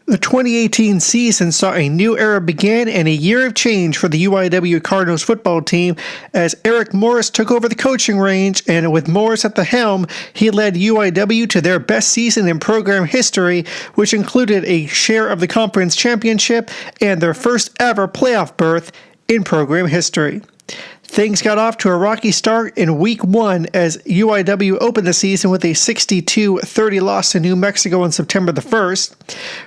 The 2018 season saw a new era begin and a year of change for the UIW Cardinals football team as Eric Morris took over the coaching reins, and with Morris at the helm, he led UIW to their best season in program history, which included a share of the conference championship and their first ever playoff berth in program history. Things got off to a rocky start in Week 1 as UIW opened the season with a 62-30 loss to New Mexico on September the 1st.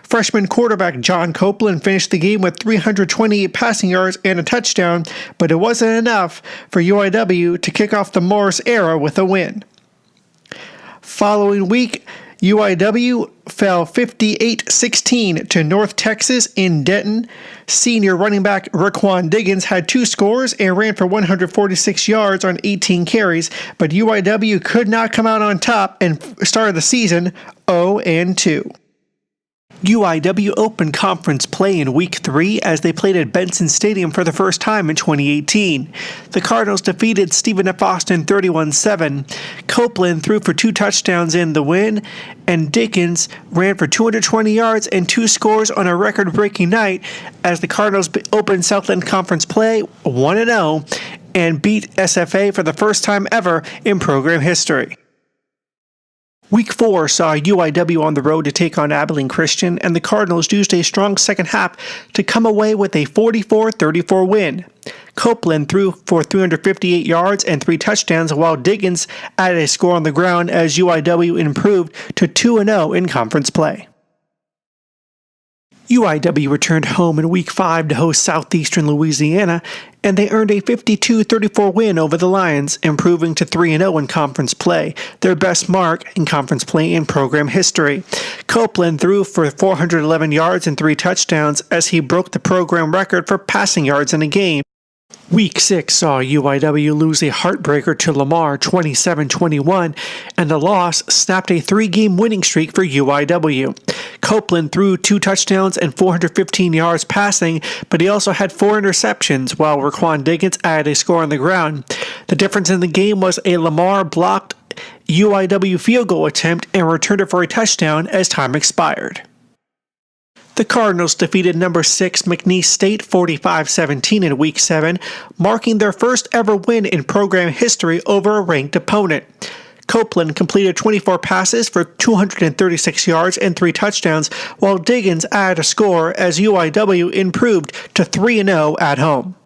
Freshman quarterback John Copeland finished the game with 328 passing yards and a touchdown, but it wasn't enough for UIW to kick off the Morris era with a win. Following week, UIW fell 58-16 to North Texas in Denton. Senior running back Raquan Diggins had 2 scores and ran for 146 yards on 18 carries, but UIW could not come out on top and started the season 0-2. UIW opened conference play in Week 3 as they played at Benson Stadium for the first time in 2018. The Cardinals defeated Stephen F. Austin 31-7. Copeland threw for 2 touchdowns in the win, and Dickens ran for 220 yards and 2 scores on a record-breaking night as the Cardinals opened Southland Conference play 1-0 and beat SFA for the first time ever in program history. Week 4 saw UIW on the road to take on Abilene Christian, and the Cardinals used a strong second half to come away with a 44-34 win. Copeland threw for 358 yards and 3 touchdowns, while Diggins added a score on the ground as UIW improved to 2-0 in conference play. UIW returned home in Week 5 to host Southeastern Louisiana, and they earned a 52-34 win over the Lions, improving to 3-0 in conference play, their best mark in conference play in program history. Copeland threw for 411 yards and 3 touchdowns as he broke the program record for passing yards in a game. Week 6 saw UIW lose a heartbreaker to Lamar 27-21, and the loss snapped a 3-game winning streak for UIW. Copeland threw 2 touchdowns and 415 yards passing, but he also had 4 interceptions, while Raquan Diggins added a score on the ground. The difference in the game was a Lamar blocked UIW field goal attempt and returned it for a touchdown as time expired. The Cardinals defeated number 6 McNeese State 45-17 in Week 7, marking their first ever win in program history over a ranked opponent. Copeland completed 24 passes for 236 yards and 3 touchdowns, while Diggins added a score as UIW improved to 3-0 at home.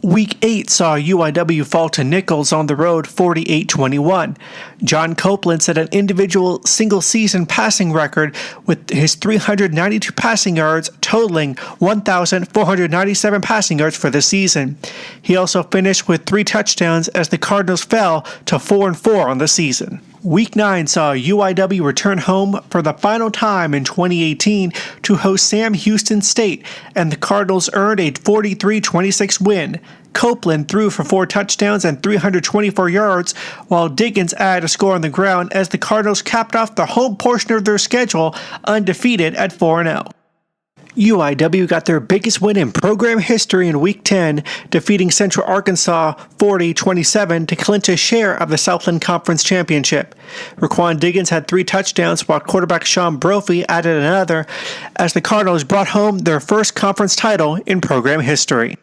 Week 8 saw UIW fall to Nichols on the road 48-21. John Copeland set an individual single-season passing record with his 392 passing yards, totaling 1,497 passing yards for the season. He also finished with 3 touchdowns as the Cardinals fell to 4-4 on the season. Week 9 saw UIW return home for the final time in 2018 to host Sam Houston State, and the Cardinals earned a 43-26 win. Copeland threw for 4 touchdowns and 324 yards, while Diggins added a score on the ground as the Cardinals capped off the home portion of their schedule undefeated at 4-0. UIW got their biggest win in program history in Week 10, defeating Central Arkansas 40-27 to clinch a share of the Southland Conference Championship. Raquan Diggins had 3 touchdowns, while quarterback Sean Brophy added another, as the Cardinals brought home their first conference title in program history.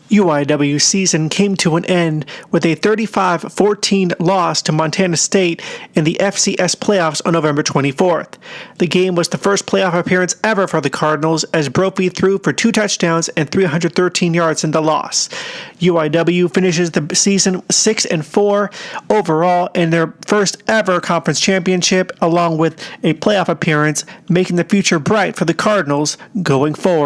UIW's season came to an end with a 35-14 loss to Montana State in the FCS playoffs on November 24th. The game was the first playoff appearance ever for the Cardinals as Brophy threw for 2 touchdowns and 313 yards in the loss. UIW finishes the season 6-4 overall in their first ever conference championship, along with a playoff appearance, making the future bright for the Cardinals going forward.